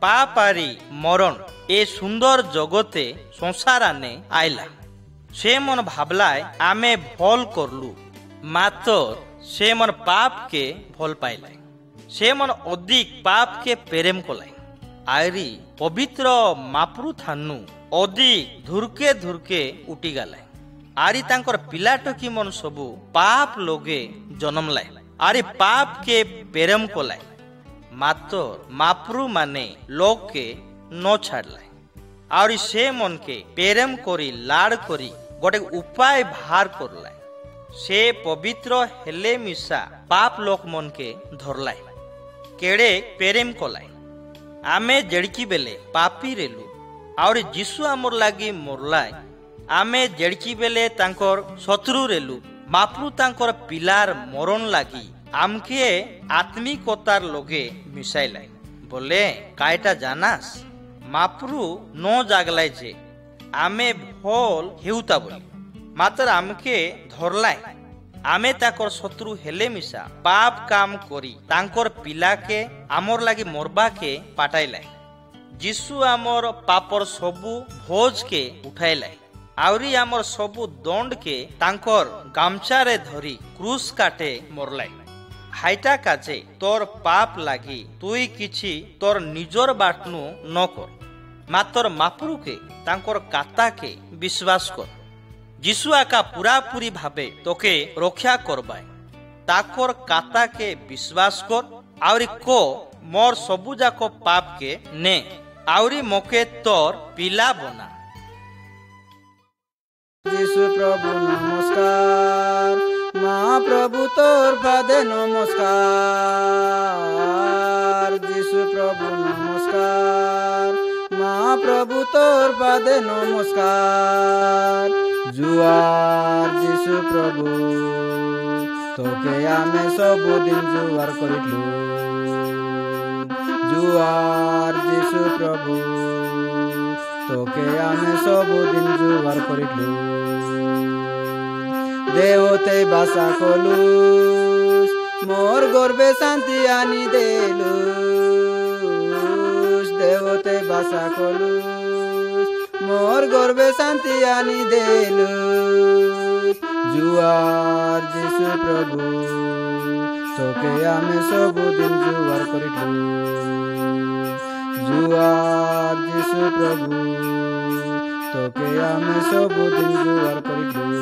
पाप आरी मरण ए सुंदर जगते संसार आने आइला। से मन भाबलाय आमे भल करलु, मात्र से मन पाप के भल पाइलाय। से मन अधिक पाप के प्रेम कलाय, आरी पवित्र महाप्रभु थानु अधिक धुरके धुरके उठी गलाय। आरी तांकर पिलाटकी मन सबू पाप लोगे जन्म लाय, आरी पाप के प्रेम कलाय। मात्र महाप्रभु माने लोग के न छाड़लाय, आरी से मन के प्रेम करी लाड़ करी गोटे उपाय बाहर करलाय। से पवित्र हेले मिसा पाप लोक मन के धरलाय, केड़े प्रेम कलाय। आमे जड़की बेले पापी रेलु, और जीसु आमर लागी मोरलाय। आमे जड़की बेले तांकर शत्रु रेलु, महाप्रभु तांकर पिलार मरण लागी आमके आत्मिकतार लोगे मिसाइलाय। बोले कायटा जानास, महाप्रभु न जागलाय जे आमे भल हेउता बोली, मात्र आमके धरलाय। आमे ताकर शत्रु हेले मिसा पाप काम करी तांकर पिला के आमर लागी मरबा के पाटाइलाय। जीसु आमर पापर सबू भोज के उठाइलाय, आवरी आमर सबू दंड के तांकर गामछा रे धरी क्रूस काटे मरलाय। हाइटा काजे तोर पाप लागी तुई किछि तोर निजर बाटनु न कर, मात्र महाप्रभु के तांकर काता के विश्वास कर। जीसु आका पूरा पूरी भावे तोके रक्षा करबाय, ताकर काता के विश्वास कर। आवरी को मोर सबू जाको पाप के ने, आवरी मोके तोर पिला बना। जीसु प्रभु नमस्कार, महाप्रभु तोर पादे नमस्कार। जीसु प्रभु नमस्कार, महाप्रभु तोर पादे नमस्कार। जुआर जीसु प्रभु तोके आमे सबुदिन जुआर करिलु। जुआर जीसु प्रभु तोके आमे सबुदिन जुआर करिलु। देवते बासा कलुस मोर गर्भे शांति आनी देलुस। देवते बासा कलुस मोर गर्भे शांति आनी देलुस। जुआर जीसु प्रभु तोके आमे सबुदिन जुआर करिलु। जुआर जीसु प्रभु तोके आमे सबुदिन जुआर करिलु।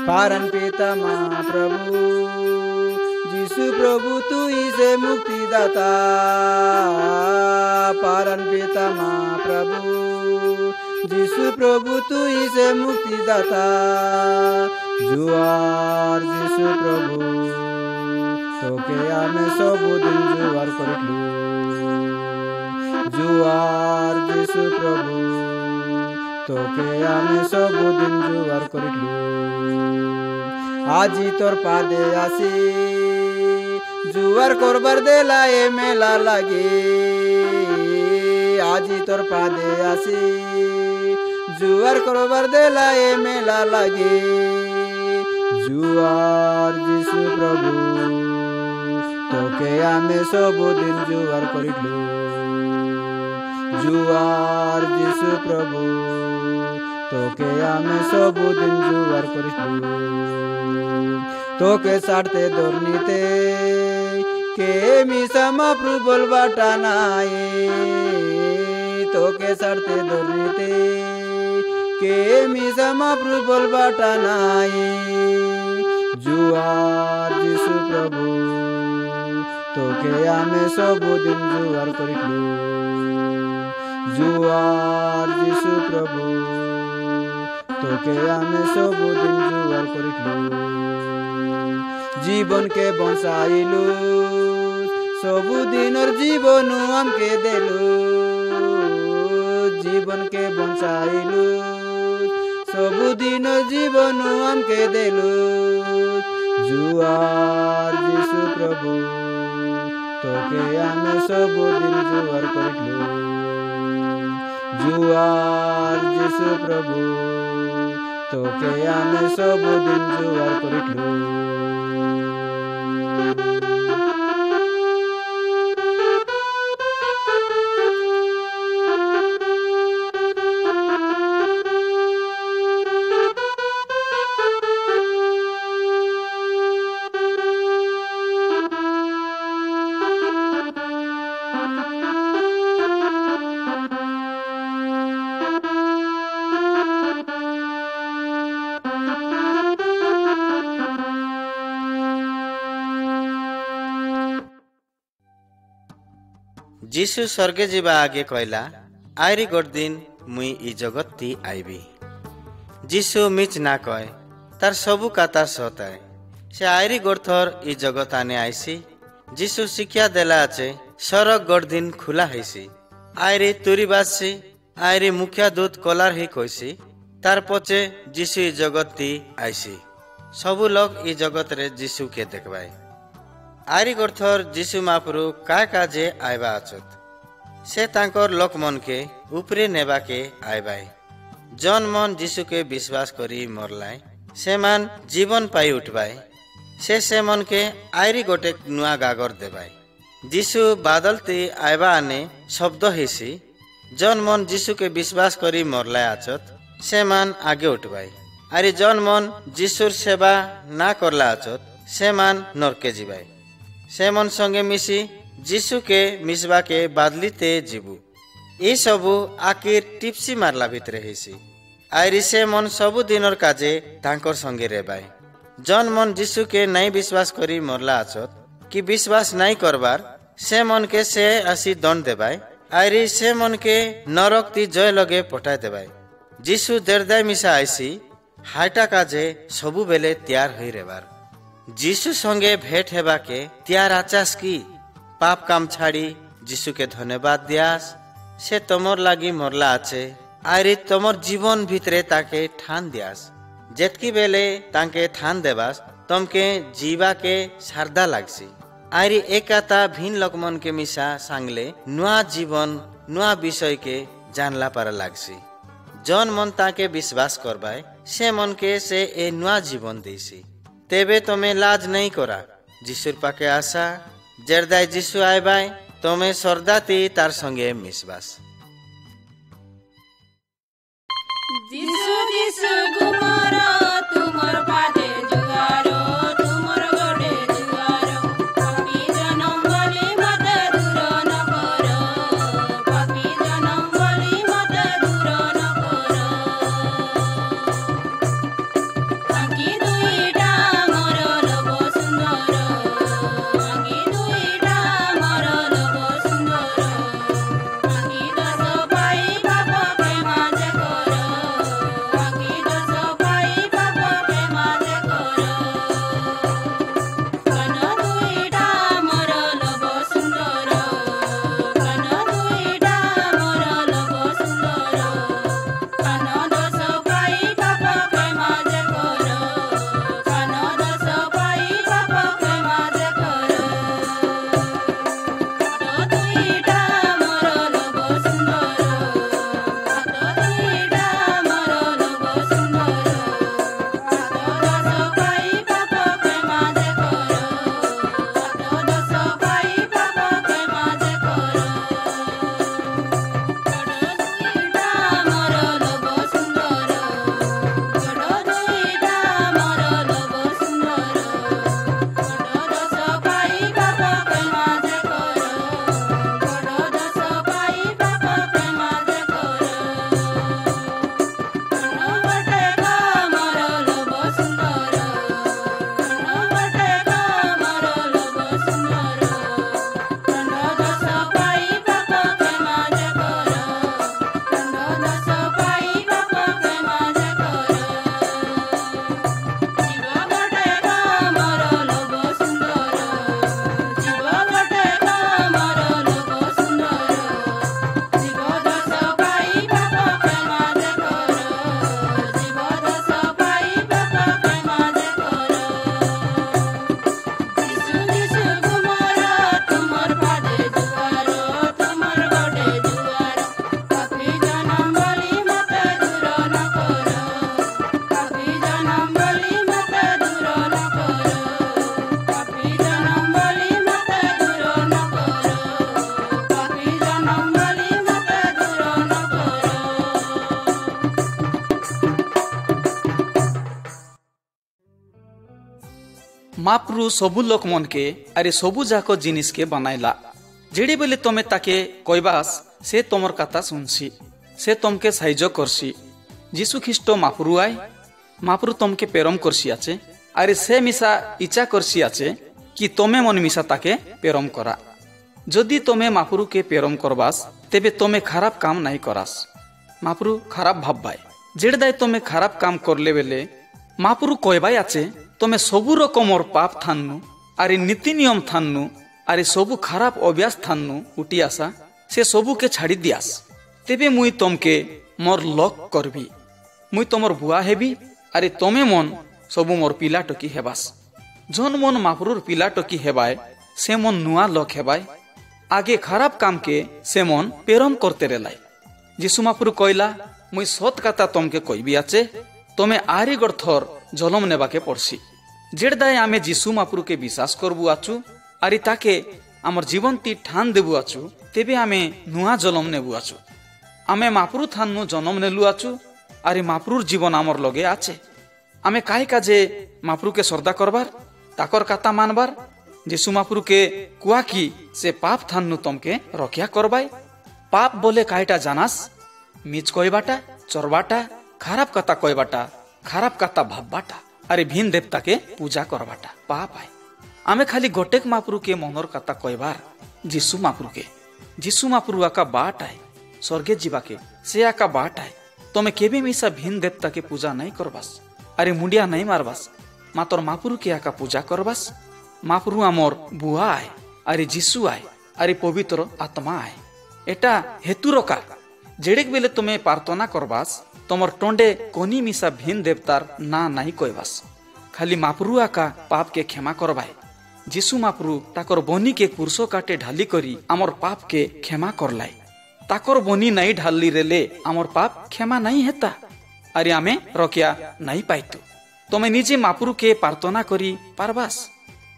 पारन पिता महाप्रभु जीसु प्रभु तू ही से मुक्तिदाता। पारन पिता महाप्रभु जीसु प्रभु तू ही से मुक्तिदाता। जुआर जीसु प्रभु तोके आमे सबुदिन जुआर करिलु। जुआर जीसु प्रभु तोके आमे सबुदिन जुआर करिलु। আজি তোর পাদে আসি জুয়ার করবার দেলা এ মেলা লাগে। আজি তোর পাদে আসি জুয়ার করবার দেলা এ মেলা লাগে। জুয়ার যিশু প্রভু তোকে আমি সবুদিন জুয়ার করিলু। জুয়ার যিশু প্রভু তোকে আমি সবুদিন জুয়ার করিলু। তোকে ছাড়তে দর্নিতে কে মিসামা প্রবল বাটা নাই। তোকে ছাড়তে দর্নিতে কে মিসামা প্রবল বাটা নাই। जुआर जीशु प्रभु तोके आमे सबुदिन जुआर करिलु जुआर जीशु प्रभु तोके आमे सबुदिन जुआर करिलु जीवन के बंचाइलु सबुदिनर जीवन आमके देलु जीवन के बंचाइलु सबुदिनर जीवन आमके देलु जुआर जीशु प्रभु तोके आमे सबुदिन जुआर करिलु जुआर जीशु प्रभु तोके आमे सबुदिन जुआर करिलु जीशु स्वर्गे जीवा आगे कहला आयरी गोट दिन मुई ई जगत ती आईबी जीशु मिच ना कय तार सबू काता सताए से आयरी गोट थर ई जगत आने आईसी जीशु शिक्षा देला आचे सरक गोट दिन खुला हैसी आयरी तुरी बाजसी आयरी मुखिया दूत कलार ही कहसी तार पचे जीशु ई जगत ती आईसी सबू लोग ई जगत रे जीशु के देखबाई आयरी गोर्थर जीशु महाप्रभु काय काजे आयबा अचत से तांकर लोक मन के ऊपरे नेबा के आयबाई जन मन जीशु के विश्वास करी मरलाय से मान जीवन पाई उठबाई से मन के आयरी गोटे नुआ गागर देबाई जीशु बादल ती आयबा आने शब्द हेसी जन मन जीशु के विश्वास करी मरलाय आचत से मान आगे उठबाई आरी जन मन जीशुर सेवा ना करला आचत से मान नरके जीबाई से मन संगे मिसी जीशु के मिसबा के बादलीते जीबू ये सबू आकिर टिप्सी मारला भितरे हेसी आयरी से मन सबू दिनर काजे तांकर संगे रेबाई जन मन जीशु के नहीं विश्वास करी मरला आचत कि विश्वास नहीं करबार से मन के से आसी दंड देबाई आयरी से मन के नरक ती जय लगे पठाई देबाई जीशु देरदाय मिसा आईसी हाइटा काजे सबू बेले तैयार हुई रेबार जीशु संगे भेंट हेबा के तैयार आचास की पाप काम छाड़ी जीशु के धन्यवाद दियास से तमर लागी मरला आचे आयरी तमर जीवन भितरे ताके ठान दियास जेतकी बेले ताके ठान देबास तमके जीवा के सारदा लागसी आयरी एकाता भिन लोकमन के मिसा सांगले नुआ जीवन नुआ विषय के जानला पारा लागसी जन मन ताके विश्वास करबाय से मन के से ए नुआ जीवन देसी तेबे तमे लाज नहीं करा जीशुर पाके आशा जेरदाय जीशु आयबाय तमे सरदाती तार संगे मिसबास जीशु जीशु गुमरो तुमर पादे जुगारो तुमर गोडे जुगारो पापी जनम बोली मत दूर न करो पापी जनम बोली मत दूर न करो आंकी दुईटा मोर लोभ सुंदर आंकी दुईटा मोर लोभ सुंदर आंकी दस पाई पाप के माजे करो आंकी दस महाप्रभु सबु लोक मन के अरे सबु जाक जिनिस के बनाइला। जेड़े बेले तमे ताके कहबास से तमर कथा सुनसी, से तमके साइज करसी। जीशु ख्रीष्ट महाप्रभु आय, महाप्रभु तमके प्रेम करसी आचे, अरे से मिसा इच्छा करसी आचे कि तमे मन मिसा ताके प्रेम करा। जदि तमे महाप्रभु के प्रेम करबास तेबे तमे खराब काम नहीं करास। महाप्रभु खराब भाबबाय, जेड़े दाय तमे खराब काम करले बेले महाप्रभु कहबाय आचे तमे सबु रकमर पाप थान्नु अरे नीति नियम थान्नु अरे सबु खराब अभ्यास थान्नु उठी आसा से सबु के छाड़ी दियास। तेबे मुई तमके मोर लक करबी, मुई तमर बुआ हेबी अरे तमे मन सबु मोर पिला टकी हेबास। जन मन महाप्रभुर पिला टकी हेबाय से मन नुआ लक हेबाय। आगे खराब काम के से मन प्रेम करते रेलाय। जीशु महाप्रभु कहला मुई सत कथा तमके कहबी आचे तमे आरी गर्थर जलम नेबाके पड़सी। जेड़दाय आमे जीशु महाप्रभु के विश्वास करबु आचु आरी ताके आमर जीवन ती ठान देबु आचु तेबे आमे नुआ जलम नेबु आचु। आमे महाप्रभु थान्नु जन्म नेलु आचु आरी महाप्रभुर जीवन आमर लगे आचे। आमे काहे काजे महाप्रभु के श्रद्धा करबार ताकर कथा मानबार। जीशु महाप्रभु के कुआ की से पाप थान्नु तमके रक्षा करबाय। पाप बोले काहेटा जानास? मिच कहबाटा, चरबाटा, खराब कथा कहबाटा, खराब कथा भाबबाटा अरे भिन्न देवता के पूजा करबाटा पाप आय। आमे खाली गोटेक महाप्रभु के मनर कथा कहबार जीशु महाप्रभु के। जीशु महाप्रभु आका बाट आय स्वर्गे जीवा के से आका बाट आय। तमे केबे मिसा भिन्न देवता के पूजा नहीं करबास अरे मुंडिया नहीं मारबास, मातर महाप्रभु के आका पूजा करबास। महाप्रभु आमर बुआ आय अरे जीशु आय अरे पवित्र आत्मा आय। एटा हेतु रका जेड़ेक बेले तमे प्रार्थना करबास तमर टोंडे कोनी मिसा भिन्न देवतार ना नहीं कहबास। खाली महाप्रभु आका पाप के क्षमा करबाय। जीशु महाप्रभु ताकर बनी के कुर्सो काटे ढाली करी आमर पाप के क्षमा करलाय। ताकर बनी नहीं ढाली रेले आमर पाप क्षमा नहीं हेता अरे आमे रक्षा नहीं पाइतु। तमे निजे महाप्रभु के प्रार्थना करी पारबास।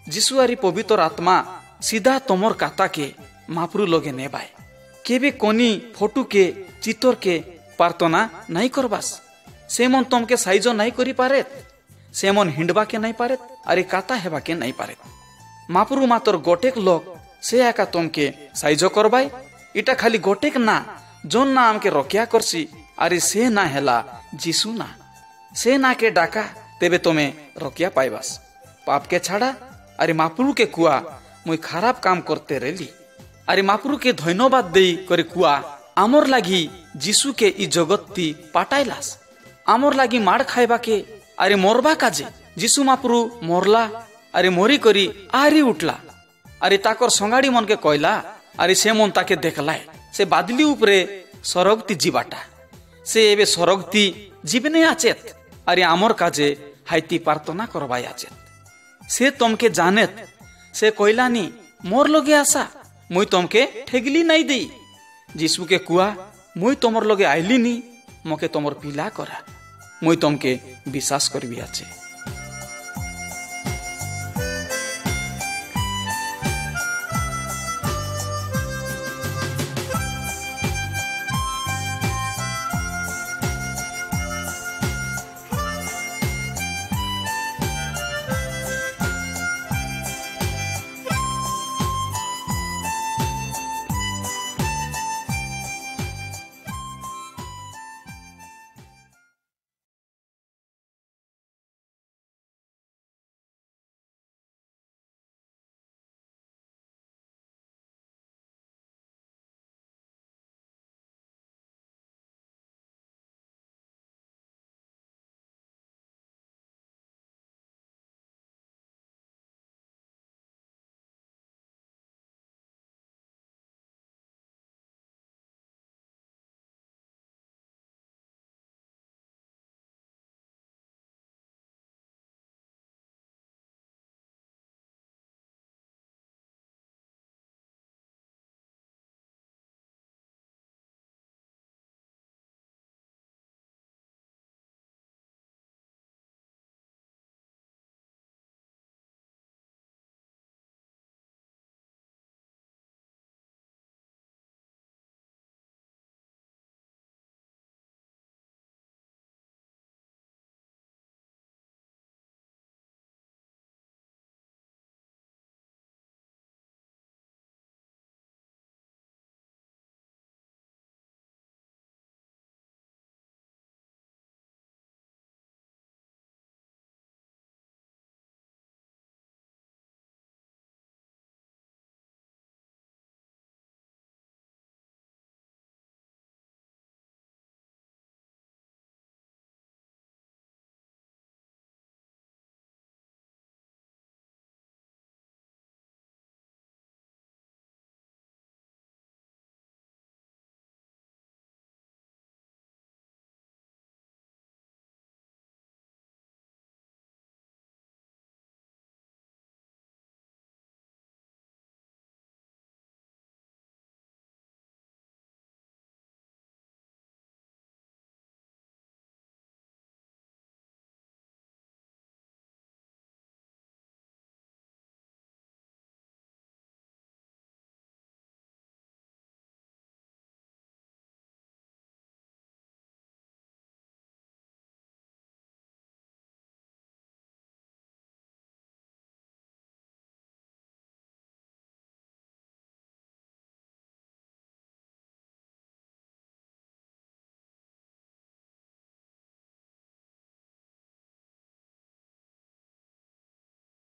जीशु आरी पवित्र आत्मा सीधा तमर काता के महाप्रभु लगे नेबाय। केबे कोनी फोटू के चित्तर के प्रार्थना नहीं करबास। से मन तमके साइज नहीं करी पारे, से मन हिंडबा के नहीं पारे अरे काता हेबा के नहीं पारे। महाप्रभु मातर गोटेक लोक से आका तमके साइज करबाय। इटा खाली गोटेक ना जोन ना आमके रक्षा करसी अरे से ना हेला जीशु ना। से ना के डाका तेबे तमे रक्षा पाइबास। पाप के छाड़ा अरे महाप्रभु के कुआ मुई खराब काम करते रेली अरे महाप्रभु के धन्यवाद देई करे कुआ आमर लागी जीशु के ई जगत ती पाटाइलास। आमर लागी मार खाइबा के अरे मोरबा काजे जीशु महाप्रभु मोरला अरे मोरी करी आरी उठला। अरे ताकर संगाड़ी मन के कहला अरे से मन ताके देखलाय से बादली उपरे सरगती जीवाटा से एबे सरगती जीवने आचेत अरे आमर काजे हाइती प्रार्थना करबाय आचेत। से तमके जानेत से कहलानी मोर लगे आसा मुई तमके ठेगली नहीं देई। जीशु के कुआ मुई तमर लगे आइली नी मके तमर पिला करा मुई तमके विश्वास करबी आचे।